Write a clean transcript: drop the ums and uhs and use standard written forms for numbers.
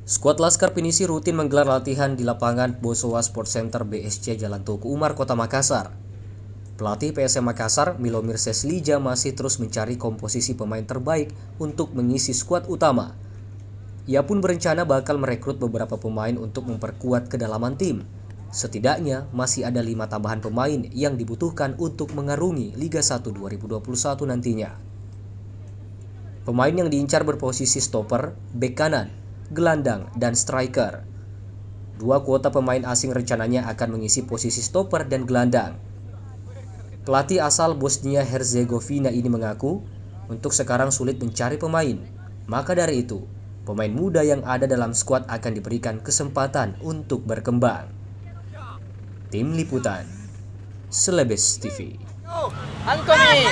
Skuad Laskar Pinisi rutin menggelar latihan di lapangan Bosowa Sport Center BSC Jalan Tuku Umar, Kota Makassar. Pelatih PSM Makassar, Milomir Seslija, masih terus mencari komposisi pemain terbaik untuk mengisi skuad utama. Ia pun berencana bakal merekrut beberapa pemain untuk memperkuat kedalaman tim. Setidaknya masih ada 5 tambahan pemain yang dibutuhkan untuk mengarungi Liga 1 2021 nantinya. Pemain yang diincar berposisi stopper, bek kanan, gelandang, dan striker. 2 kuota pemain asing rencananya akan mengisi posisi stopper dan gelandang. Pelatih asal Bosnia-Herzegovina ini mengaku, untuk sekarang sulit mencari pemain. Maka dari itu, pemain muda yang ada dalam skuad akan diberikan kesempatan untuk berkembang. Tim Liputan, Celebes TV. Anthony!